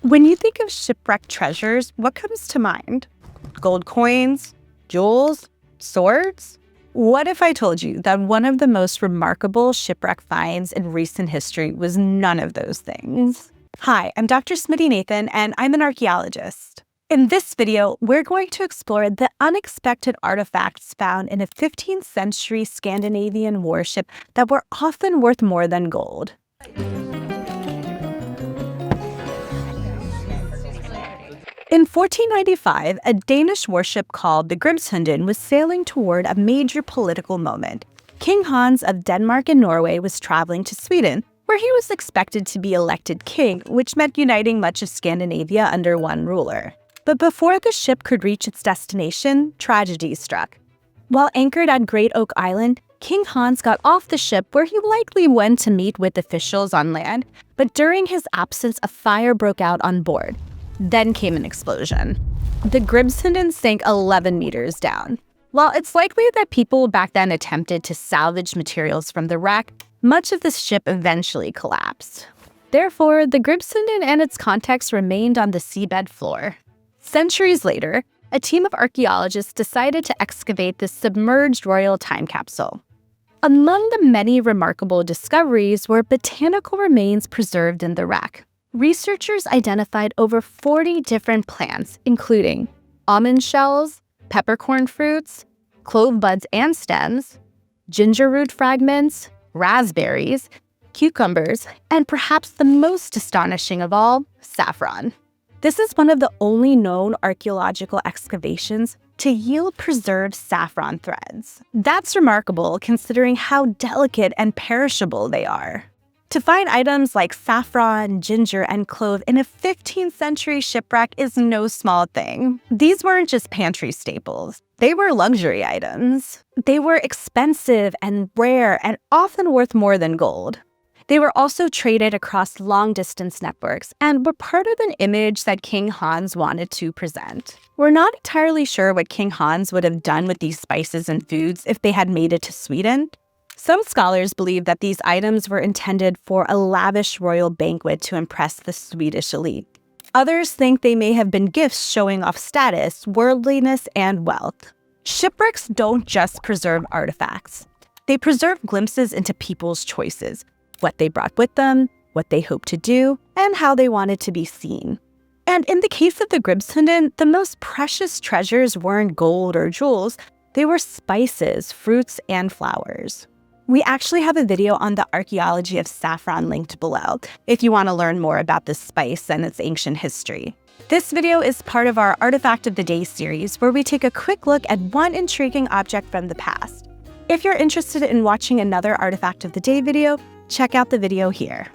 When you think of shipwrecked treasures, what comes to mind? Gold coins? Jewels? Swords? What if I told you that one of the most remarkable shipwreck finds in recent history was none of those things? Hi, I'm Dr. Smiti Nathan, and I'm an archaeologist. In this video, we're going to explore the unexpected artifacts found in a 15th century Scandinavian warship that were often worth more than gold. In 1495, a Danish warship called the Gribshunden was sailing toward a major political moment. King Hans of Denmark and Norway was traveling to Sweden, where he was expected to be elected king, which meant uniting much of Scandinavia under one ruler. But before the ship could reach its destination, tragedy struck. While anchored at Great Oak Island, King Hans got off the ship where he likely went to meet with officials on land, but during his absence, a fire broke out on board. Then came an explosion. The Gribshunden sank 11 meters down. While it's likely that people back then attempted to salvage materials from the wreck, much of the ship eventually collapsed. Therefore, the Gribshunden and its contents remained on the seabed floor. Centuries later, a team of archaeologists decided to excavate this submerged royal time capsule. Among the many remarkable discoveries were botanical remains preserved in the wreck. Researchers identified over 40 different plants, including almond shells, peppercorn fruits, clove buds and stems, ginger root fragments, raspberries, cucumbers, and perhaps the most astonishing of all, saffron. This is one of the only known archaeological excavations to yield preserved saffron threads. That's remarkable considering how delicate and perishable they are. To find items like saffron, ginger, and clove in a 15th century shipwreck is no small thing. These weren't just pantry staples. They were luxury items. They were expensive and rare and often worth more than gold. They were also traded across long-distance networks and were part of an image that King Hans wanted to present. We're not entirely sure what King Hans would have done with these spices and foods if they had made it to Sweden. Some scholars believe that these items were intended for a lavish royal banquet to impress the Swedish elite. Others think they may have been gifts showing off status, worldliness, and wealth. Shipwrecks don't just preserve artifacts. They preserve glimpses into people's choices, what they brought with them, what they hoped to do, and how they wanted to be seen. And in the case of the Gribshunden, the most precious treasures weren't gold or jewels, they were spices, fruits, and flowers. We actually have a video on the archaeology of saffron linked below, if you want to learn more about this spice and its ancient history. This video is part of our Artifact of the Day series, where we take a quick look at one intriguing object from the past. If you're interested in watching another Artifact of the Day video, check out the video here.